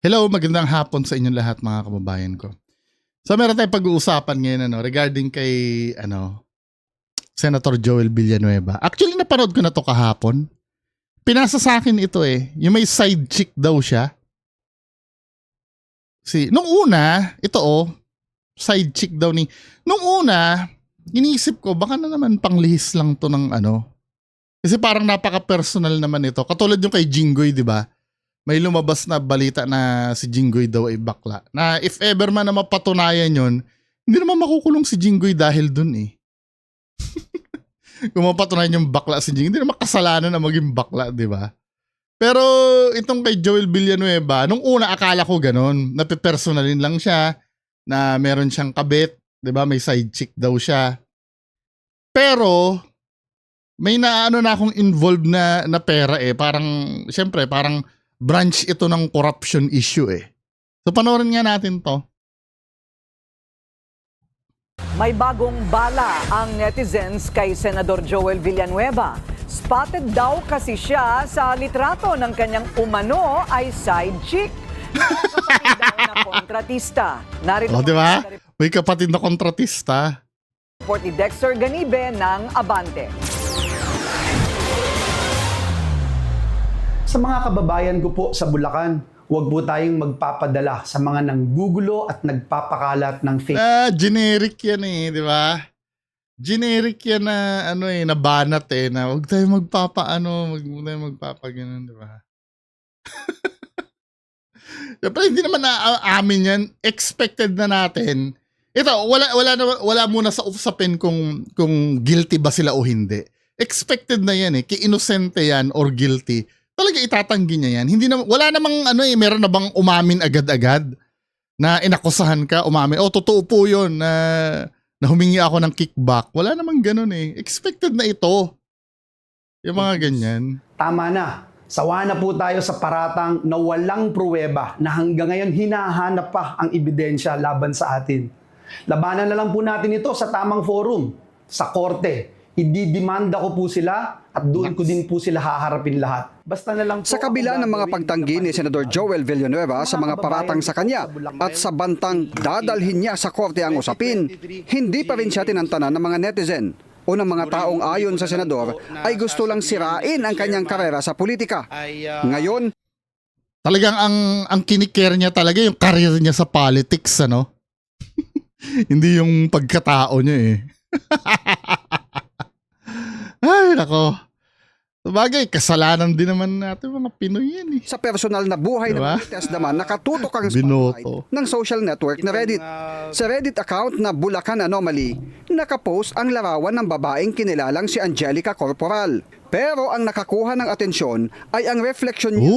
Hello, magandang hapon sa inyong lahat mga kababayan ko. So meron tayong pag-uusapan ngayon regarding kay Senator Joel Villanueva. Actually napanood ko na to kahapon. Pinasa sa akin ito yung may side chick daw siya. Nung una, side chick daw ni. Nung una, iniisip ko baka na naman panglihis lang to ng Kasi parang napaka-personal naman ito. Katulad yung kay Jinggoy, di ba? May lumabas na balita na si Jinggoy daw ay bakla. Na if ever man na mapatunayan yun, hindi naman makukulong si Jinggoy dahil dun Kung mapatunayan yung bakla si Jinggoy, hindi naman kasalanan na maging bakla, di ba? Pero itong kay Joel Villanueva, nung una akala ko ganun, napipersonalin lang siya, na meron siyang kabit, di ba? May side chick daw siya. Pero may na akong involved na pera parang, syempre, parang branch ito ng corruption issue So panoorin nga natin to. May bagong bala ang netizens kay Senador Joel Villanueva. Spotted daw kasi siya sa litrato ng kanyang umano ay side chick. Kapatid daw na kontratista. Narito Di ba? May kapatid na kontratista. report ni Dexter Ganibe ng Abante. Sa mga kababayan ko po sa Bulacan, huwag po tayong magpapadala sa mga nanggugulo at nagpapakalat ng fake Generic yan di ba? Generic yan na na banat na huwag tayong huwag tayong magpapaganon, di ba? Pero hindi naman amin yan. Expected na natin. Ito, wala muna sa usapin kung guilty ba sila o hindi. Expected na yan ki-inosente yan or guilty. Talaga itatanggi niya yan. Hindi na, wala namang meron na bang umamin agad-agad na inakusahan ka, umamin. Totoo po yun na humingi ako ng kickback. Wala namang ganun Expected na ito. Yung mga ganyan. Tama na. Sawa na po tayo sa paratang na walang pruweba na hanggang ngayon hinahanap pa ang ebidensya laban sa atin. Labanan na lang po natin ito sa tamang forum, sa korte. Ididimanda ko po sila at doon ko din po sila haharapin lahat. Basta na lang po sa kabila ng mga pagtanggi ni Senador Joel Villanueva sa mga paratang sa kanya at sa bantang dadalhin niya sa korte ang usapin, hindi pa rin siya tinantanan ng mga netizen o ng mga taong ayon sa senador ay gusto lang sirain ang kanyang karera sa politika. Ngayon, talagang ang kinikare niya talaga yung career niya sa politics, Hindi yung pagkatao niya Ay, nako. Sabagay, kasalanan din naman natin mga Pinoy yan sa personal na buhay ng Marites naman nakatutok ang Binoto. spotlight ng social network na Reddit. Sa Reddit account na Bulacan Anomaly, nakapost ang larawan ng babaeng kinilalang si Angelica Corporal. Pero ang nakakuha ng atensyon ay ang reflection niya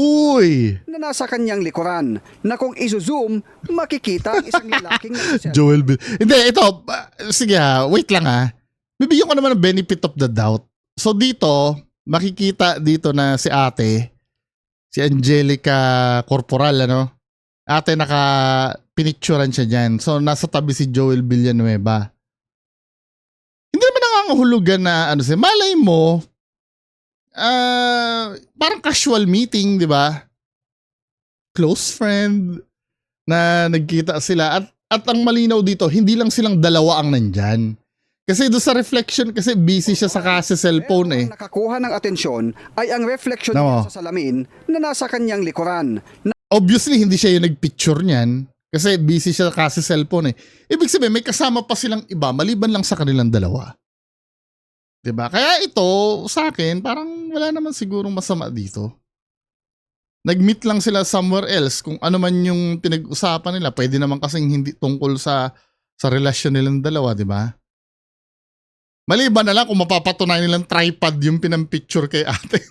na nasa kanyang likuran, na kung izo-zoom, makikita ang isang lalaking Joel Bill. Hindi, ito, sige wait lang Bibigyan ko naman ng benefit of the doubt. So dito, makikita dito na si ate, si Angelica Corporal, Ate naka-pinicturan siya dyan. So nasa tabi si Joel Villanueva. Hindi naman nangangahulugan na malay mo, parang casual meeting, di ba? Close friend na nagkita sila. At ang malinaw dito, hindi lang silang dalawa ang nandyan. Kasi doon sa reflection, kasi busy siya sa kasi cellphone Ang nakakuha ng atensyon ay ang reflection niya sa salamin na nasa kanyang likuran. Obviously, hindi siya yung nagpicture niyan. Kasi busy siya sa kasi cellphone Ibig sabihin, may kasama pa silang iba, maliban lang sa kanilang dalawa. Diba? Kaya ito, sa akin, parang wala naman sigurong masama dito. Nag-meet lang sila somewhere else. Kung ano man yung pinag-usapan nila, pwede naman kasing hindi tungkol sa relasyon nilang dalawa, diba? Maliban na lang kung mapapatunayan nilang tripod yung pinampicture kay ate.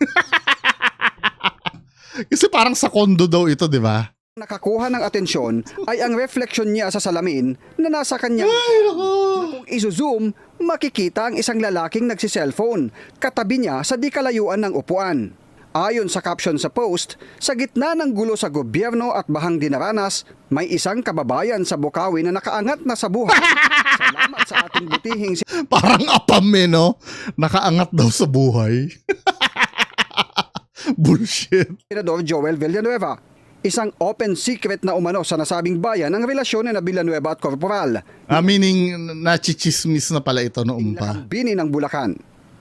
Kasi parang sa kondo daw ito, di ba? Nakakuha ng atensyon ay ang reflection niya sa salamin na nasa kanyang kung izo-zoom, makikita ang isang lalaking nagsiselfone katabi niya sa di kalayuan ng upuan. Ayon sa caption sa post, sa gitna ng gulo sa gobyerno at bahang dinaranas, may isang kababayan sa Bukawi na nakaangat na sa buhay. Salamat sa ating butihing parang apam nakaangat daw sa buhay. Bullshit. Senador Joel Villanueva. Isang open secret na umano sa nasabing bayan ang relasyon na Villanueva at Corporal. Meaning, nachichismis na pala ito noong pa. Ang bini ng Bulacan.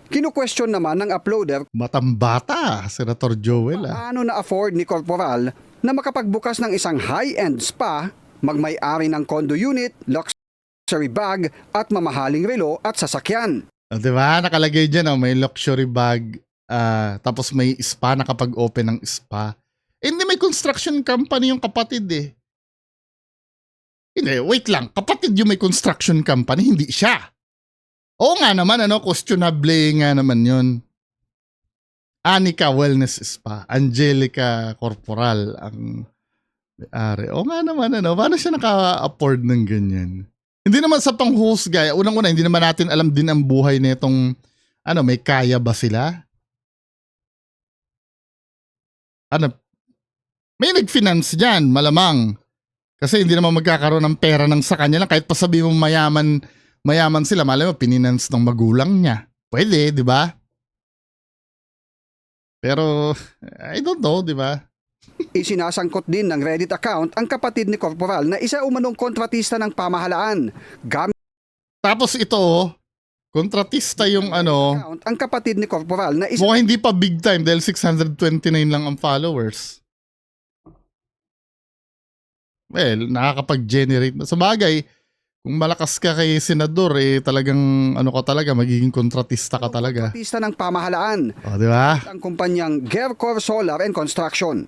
Kinu-question naman ng uploader Batang-bata, Senator Joel. paano na-afford ni Corporal na makapagbukas ng isang high-end spa, magmay-ari ng condo unit, luxury bag at mamahaling relo at sasakyan. Diba? Nakalagay dyan, may luxury bag, tapos may spa, nakapag-open ng spa. Hindi, may construction company yung kapatid eh. Hindi, wait lang. Kapatid yung may construction company, hindi siya. Oo nga naman, questionable nga naman yun. Anika Wellness Spa, Angelica Corporal ang may-ari. Oo nga naman, paano siya naka-afford ng ganyan? Hindi naman sa panghusga. Unang-una, hindi naman natin alam din ang buhay nitong, may kaya ba sila? May nag-finance dyan, malamang. Kasi hindi naman magkakaroon ng pera ng sa kanya lang. Kahit pa sabi mo mayaman sila, malay mo, pininance ng magulang niya. Pwede, di ba? Pero, I don't know, di ba? Isinasangkot din ng Reddit account ang kapatid ni Corporal na isa umanong kontratista ng pamahalaan. Gamit Tapos ito, kontratista yung account ang kapatid ni Corporal na isa mukhang hindi pa big time dahil 629 lang ang followers. Well, nakakapag-generate na. Sa bagay, kung malakas ka kay senador, talagang magiging kontratista ka talaga. kontratista ng pamahalaan. O, di ba? Ang kumpanyang Gercor Solar and Construction.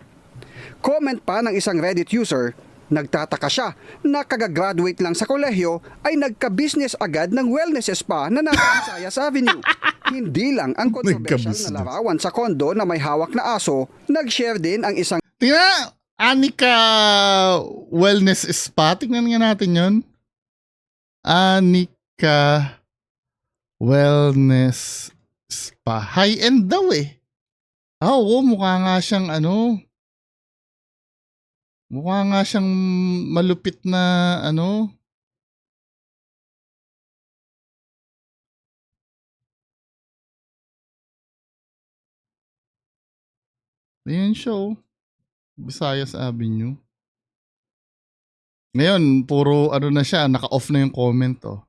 Comment pa ng isang Reddit user, nagtataka siya na kagagraduate lang sa kolehiyo ay nagka-business agad ng wellness spa na nasa Visayas Avenue. Hindi lang ang controversial Nagka-business. na larawan sa kondo na may hawak na aso, nag-share din ang isang Tingnan, Anika Wellness Spa. Tingnan nga natin yun. Anika Wellness Spa. High-end daw eh. Oo, mukha nga siyang mukha nga siyang malupit na Ayan siya oh. Visayas Avenue. Ngayon, puro na siya, naka-off na yung comment oh.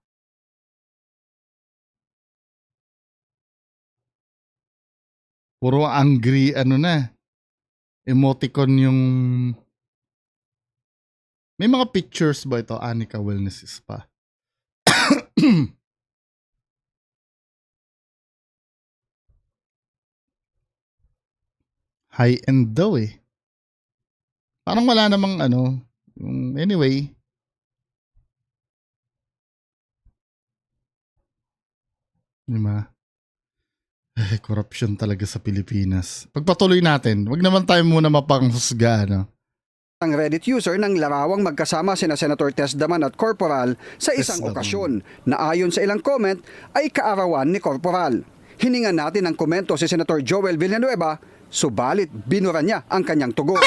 Puro angry emoticon yung may mga pictures ba ito, Anika Wellness Spa? High-end daw eh. Parang wala namang anyway. Diba? Corruption talaga sa Pilipinas. Pagpatuloy natin, wag naman tayo muna mapanghusga, ang Reddit user ng larawang magkasama sina Senator Tess Daman at Corporal sa isang Tess Daman. okasyon na ayon sa ilang comment ay kaarawan ni Corporal. Hiningan natin ng komento si Senator Joel Villanueva, subalit binura niya ang kanyang tugon.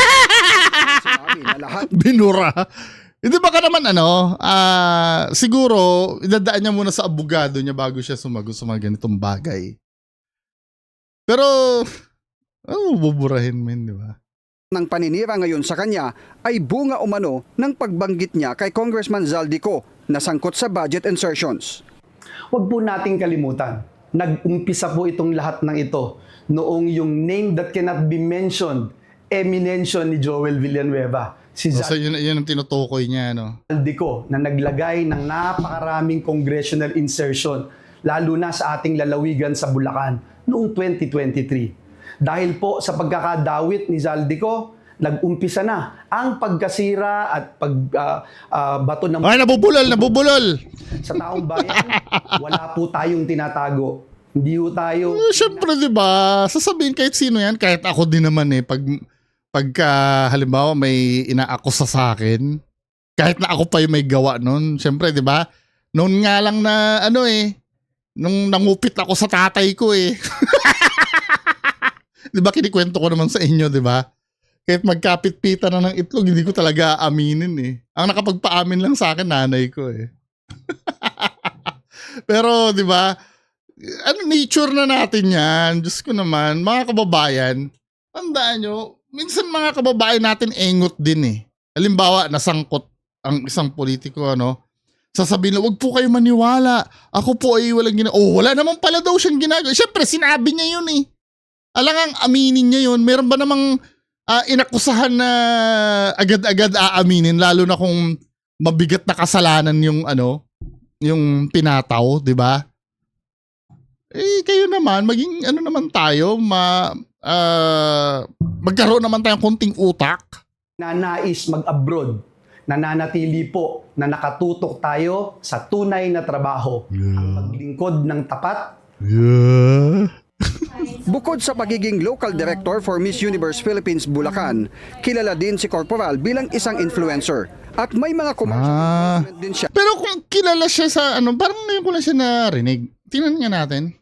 Sinabi na lahat Binura. Hindi ba ka naman siguro idadaan niya muna sa abogado niya bago siya sumagot sa mga ganitong bagay. Pero buburahin men, di ba? ng paninira ngayon sa kanya ay bunga umano ng pagbanggit niya kay Congressman Zaldico na sangkot sa budget insertions. Huwag po nating kalimutan, nag-umpisa po itong lahat ng ito noong yung name that cannot be mentioned, eminensyon ni Joel Villanueva. Si So yun ang tinutukoy niya, Zaldico na naglagay ng napakaraming congressional insertion, lalo na sa ating lalawigan sa Bulacan noong 2023. Dahil po sa pagkakadawit ni Zaldico, nag-umpisa na ang pagkasira at pagbato ng Ay, nabubulol! sa taong bayan. Wala po tayong tinatago. Hindi po tayo Siyempre, di ba? Sasabihin kahit sino yan, kahit ako din naman pagka halimbawa may inaakusa sa akin, kahit na ako pa yung may gawa nun, siyempre, di ba? Noon nga lang na nung nangupit ako sa tatay ko Di ba kinikwento ko naman sa inyo, di ba? Kahit magkapit-pita na ng itlog, hindi ko talaga aaminin Ang nakapagpaamin lang sa akin, nanay ko Pero, di ba? Nature na natin yan. Diyos ko naman, mga kababayan, tandaan nyo, minsan mga kababayan natin engot din eh. Halimbawa, nasangkot ang isang politiko, ano, sasabihin na, wag po kayo maniwala. Ako po ay walang ginagawa. Oh, wala naman pala daw siyang ginagawa. Siyempre, sinabi niya yun eh. Alangang aminin niya yun. Meron ba namang inakusahan na agad-agad aaminin, lalo na kung mabigat na kasalanan yung ano, yung pinataw, di ba? Eh, kayo naman, maging ano naman tayo, magkaroon naman tayong konting utak. Na nais mag-abroad, nananatili po na nakatutok tayo sa tunay na trabaho. Ang maglingkod ng tapat. Bukod sa pagiging local director for Miss Universe Philippines Bulacan, kilala din si Corporal bilang isang influencer. At may mga commercial endorsement din siya. Pero kung kilala siya sa ano, parang ngayon ko lang siya narinig. Tingnan nga natin.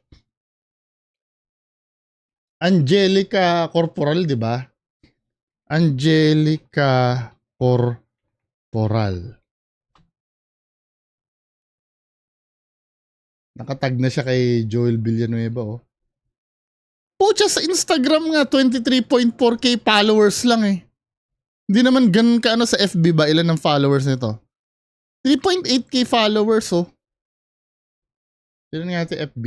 Angelica Corporal, di ba? Angelica Corporal. Nakatag na siya kay Joel Villanueva, oh. Pucha, sa Instagram nga, 23.4k followers lang eh. Hindi naman ganun ka ano sa FB ba? Ilan ang followers nito? 3.8k followers, oh. Ilan nga ito FB?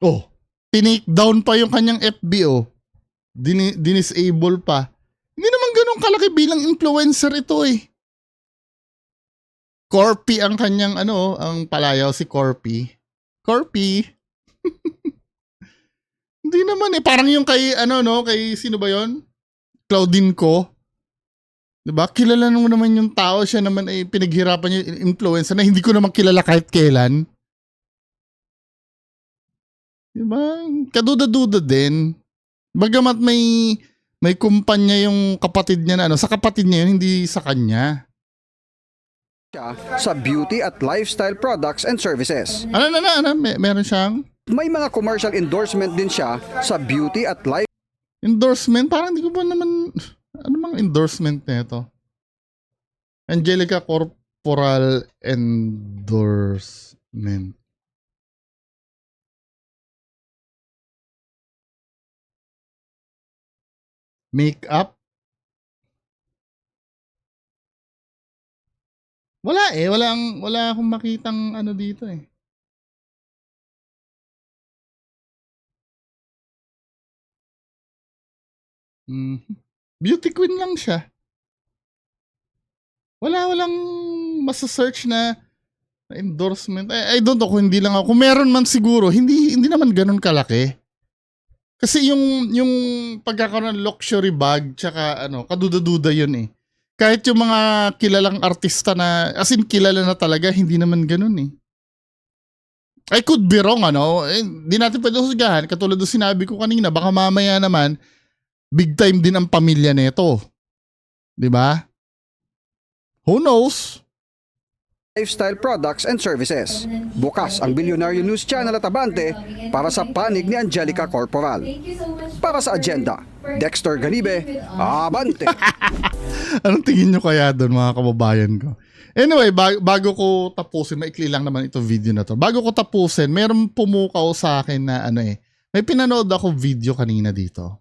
Oh, tinake down pa yung kanyang FB, oh. Dinisable pa. Hindi naman ganun kalaki bilang influencer ito eh. Corpy ang kanyang ano, ang palayaw si Corpy. Corpy. Hindi naman eh. Parang yung kay, ano no, kay sino ba yon? Claudine Ko. Diba? Kilala mo naman yung tao. Siya naman ay pinaghirapan niya yung influencer na hindi ko naman kilala kahit kailan. Diba? Kaduda-duda din. Bagamat may kumpanya yung kapatid niya na ano. Sa kapatid niya yun, hindi sa kanya. Sa beauty at lifestyle products and services. Ano? Meron siyang May mga commercial endorsement din siya sa beauty at lifestyle endorsement. Parang hindi ko ba naman, ano mang endorsement nito? Angelica Corporal endorsement. Makeup? Wala eh. Wala akong makitang ano dito eh. Beauty queen lang siya. Walang masa-search na endorsement. I don't know kung hindi lang ako. Kung meron man siguro, hindi naman ganun kalaki. Kasi yung pagkakaroon ng luxury bag, tsaka ano, kaduda-duda yun eh. Kahit yung mga kilalang artista na, as in kilala na talaga, hindi naman ganun eh. I could be wrong, ano. Hindi natin pwede husgahan. Katulad ng sinabi ko kanina, baka mamaya naman, big time din ang pamilya nito. 'Di ba? Who knows? lifestyle products and services. Bukas ang Bilyonaryo News Channel at Abante para sa panig ni Angelica Corporal. Para sa agenda, Dexter Ganibe, Abante! Anong tingin nyo kaya doon, mga kababayan ko? Anyway, bago ko tapusin, maikli lang naman itong video na to. Bago ko tapusin, meron pumukaw sa akin na ano eh. May pinanood ako video kanina dito.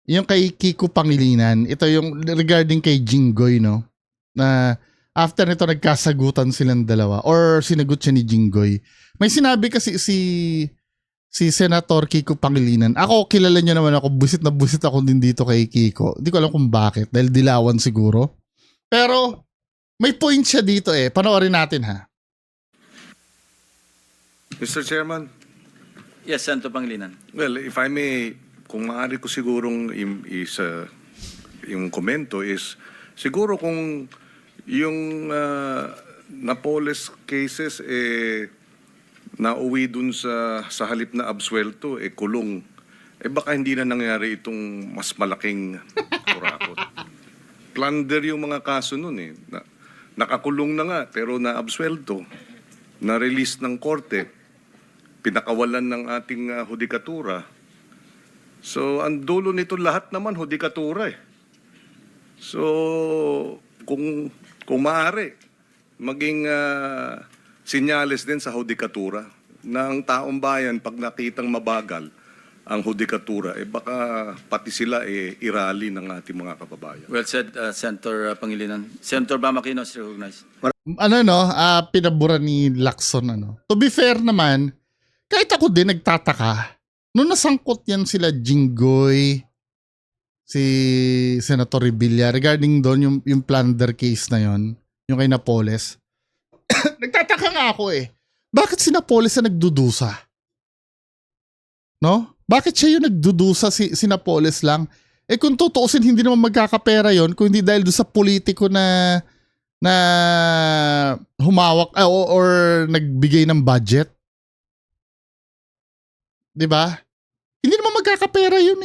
Yung kay Kiko Pangilinan, ito yung regarding kay Jinggoy, no? Na after nito nagkasagutan silang dalawa or sinagot siya ni Jinggoy. May sinabi kasi si Senator Kiko Pangilinan. Ako, kilala niyo naman ako, busit na busit ako din dito kay Kiko. Hindi ko alam kung bakit, dahil dilawan siguro. Pero may point siya dito eh. Panoorin natin ha. Mr. Chairman, Yes, Senator Pangilinan. well, if I may, kung maaari ko sigurong yung komento is, siguro kung yung Napoles cases nauwi dun sa halip na absuelto, kulong, baka hindi na nangyari itong mas malaking kurakot. Plunder yung mga kaso nun nakakulong na nga, pero na-absuelto, na-release ng korte, pinakawalan ng ating hudikatura. So, ang dulo nito lahat naman, hudikatura eh. So, kung maaari, maging sinyales din sa hudikatura na ang taong bayan, pag nakitang mabagal, ang hudikatura, baka pati sila irali ng ating mga kababayan. Well said, Senator Pangilinan. Senator Bamakino is recognized. Pinabura ni Lacson, To be fair naman, kahit ako din nagtataka, nung nasangkot yan sila Jinggoy, si Senator Revilla, regarding doon yung plunder case na yon, yung kay Napoles, nagtataka nga ako bakit si Napoles na nagdudusa? No? Bakit siya yung nagdudusa si Napoles lang? Kung tutuusin, hindi naman magkakapera yon kung hindi dahil doon sa politiko na humawak or nagbigay ng budget. 'Di ba? Hindi naman magkakapera yun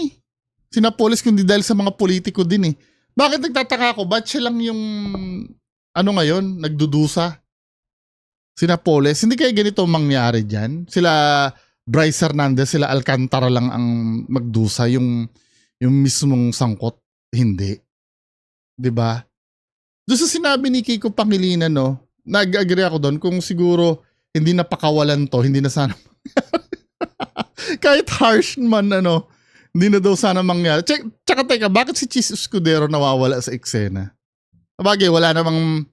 Si Napoles kundi dahil sa mga politiko din Bakit nagtataka ako? Ba't siya lang yung ngayon, nagdudusa? Si Napoles, hindi kaya ganito mangyari dyan? Sila Bryce Hernandez, sila Alcantara lang ang magdusa, yung mismong sangkot, hindi. 'Di ba? Doon sa sinabi ni Kiko Pangilinan, nag-agree ako doon kung siguro hindi napakawalan to, hindi na sana kahit harsh man, hindi na daw sana mangyari. Tsaka teka, bakit si Chis Escudero nawawala sa eksena? Bagay, walang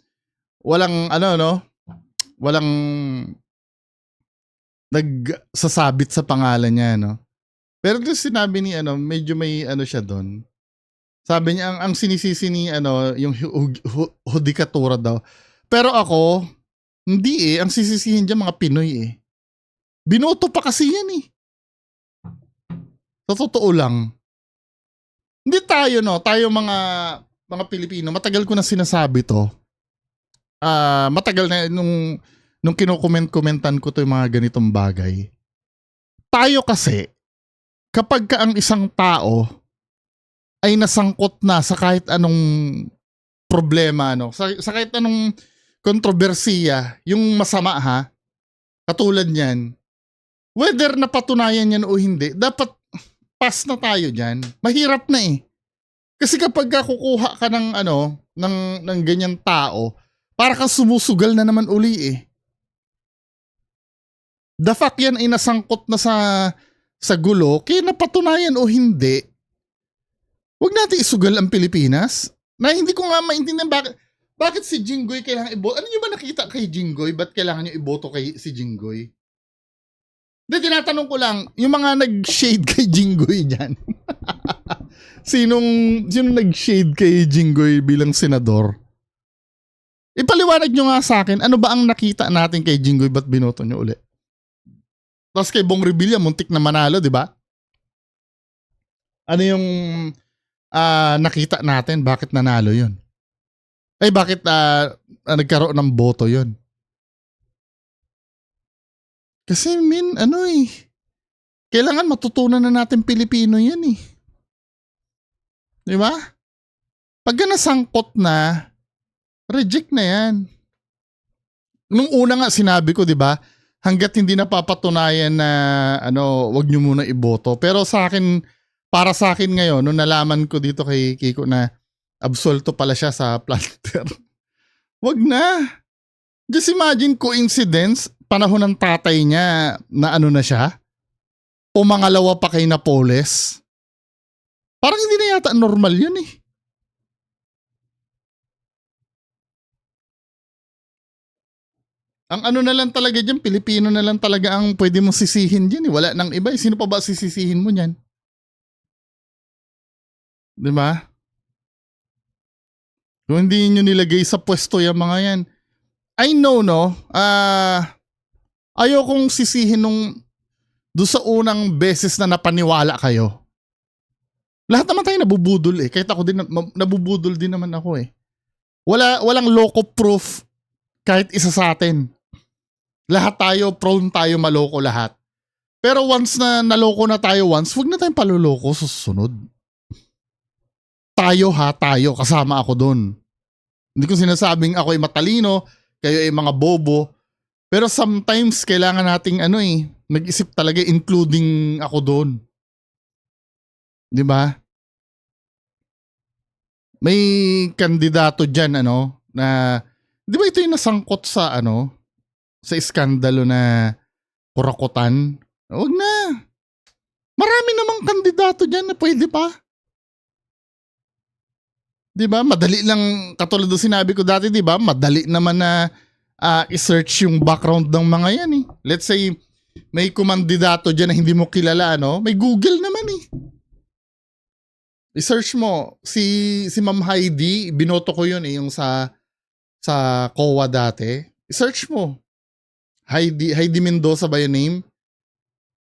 nagsasabit sa pangalan niya, Pero doon sinabi ni, medyo may siya doon. Sabi niya, ang sinisisi ni, yung hudikatura daw. Pero ako, hindi ang sisisihin dyan mga Pinoy Binoto pa kasi yan Sa totoo lang. Hindi tayo, tayo mga Pilipino, matagal ko na sinasabi to. Matagal na nung kinukoment-komentan ko to yung mga ganitong bagay. Tayo kasi, kapag ka ang isang tao ay nasangkot na sa kahit anong problema, sa kahit anong kontrobersiya, yung masama katulad niyan, whether napatunayan yan o hindi, dapat pass na tayo dyan. Mahirap na Kasi kapag kukuha ka ng ganyan tao, para kang sumusugal na naman uli The fact yan ay nasangkot na sa gulo, kaya napatunayan o hindi, huwag natin isugal ang Pilipinas. Na hindi ko nga maintindihan bakit si Jinggoy kailangan iboto. Ano nyo ba nakita kay Jinggoy? Ba't kailangan nyo iboto kay si Jinggoy? Tinatanong ko lang, yung mga nag-shade kay Jinggoy dyan. Sinong nag-shade kay Jinggoy bilang senador? Ipaliwanag nyo nga sa akin, ano ba ang nakita natin kay Jinggoy, ba't binoto nyo uli? Tapos kay Bong Revilla, muntik na manalo, di ba? Ano yung nakita natin, bakit nanalo yun? Bakit nagkaroon ng boto yun? Kasi kailangan matutunan na natin Pilipino yan Di ba? Pagka nasangkot na, reject na yan. Nung una nga sinabi ko, di ba, hanggat hindi napapatunayan na wag nyo muna iboto. Pero para sa akin ngayon, nung nalaman ko dito kay Kiko na absolto pala siya sa planter, wag na. Just imagine coincidence, panahon ng tatay niya na na siya, pumangalawa pa kay Napoles. Parang hindi na yata normal yun Ang na lang talaga dyan, Pilipino na lang talaga ang pwede mong sisihin dyan Wala nang iba Sino pa ba sisisihin mo dyan? Diba? Kung hindi nyo nilagay sa pwesto yung mga yan. I know, ayokong sisihin doon sa unang beses na napaniwala kayo. Lahat naman tayo nabubudol Kahit ako din, nabubudol din naman ako Walang loco proof kahit isa sa atin. Lahat tayo, prone tayo maloko lahat. Pero once na naloko na tayo huwag na tayong paluloko sa susunod. Tayo, kasama ako doon. Hindi ko sinasabing ako ay matalino, kayo ay mga bobo. Pero sometimes kailangan nating mag-isip talaga, including ako doon. Di ba? May kandidato dyan, na, di ba ito yung nasangkot sa, sa iskandalo na kurakutan? Huwag na. Marami namang kandidato dyan na pwede pa. Di ba? Madali lang, katulad ng sinabi ko dati, di ba? Madali naman na i-search yung background ng mga yan eh. Let's say, may kumandidato dyan na hindi mo kilala, ano? May Google naman eh. I-search mo. Si Ma'am Heidi, binoto ko yun eh, yung sa COA dati. I-search mo. Heidi Mendoza ba yung name?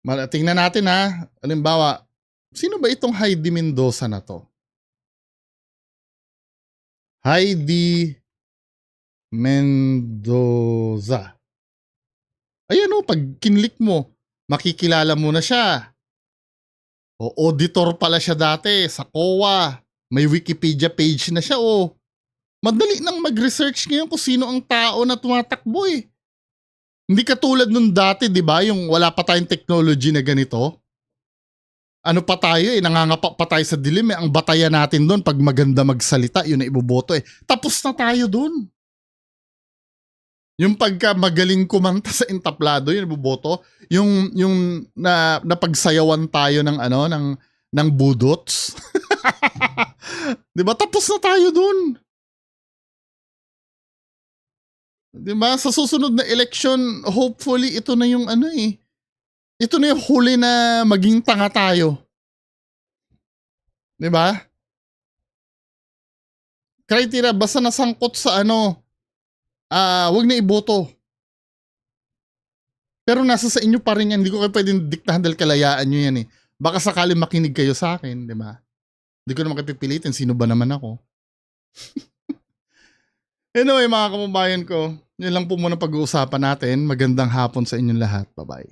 Tingnan natin ha. Halimbawa, sino ba itong Heidi Mendoza na to? Heidi Mendoza. Ayan o, pag kinlik mo, makikilala mo na siya. O, auditor pala siya dati sa COA. May Wikipedia page na siya o. Madali nang mag-research ngayon kung sino ang tao na tumatakbo eh. Hindi katulad nung dati, di ba? Yung wala pa tayong technology na ganito. Ano pa tayo eh, nangangapa pa tayo sa dilim eh. Ang batayan natin doon pag maganda magsalita, yun na iboboto eh. Tapos na tayo doon. Yung pagka magaling kumanta sa entablado, yun iboboto. Yung napagsayawan tayo ng ano, ng budots. Di ba? Tapos na tayo doon. Di ba? Sa susunod na election, hopefully ito na yung ano eh. Ito na yung huli na maging tanga tayo. Di ba? Criteria, basta nasangkot sa ano, wag na iboto. Pero nasa sa inyo pa rin yan. Hindi ko kayo pwedeng diktahan dahil kalayaan nyo yan eh. Baka sakali makinig kayo sa akin, di ba? Hindi ko naman kayo pipilitin. Sino ba naman ako? Anyway, mga kababayan ko, yun lang po muna pag-uusapan natin. Magandang hapon sa inyong lahat. Bye-bye.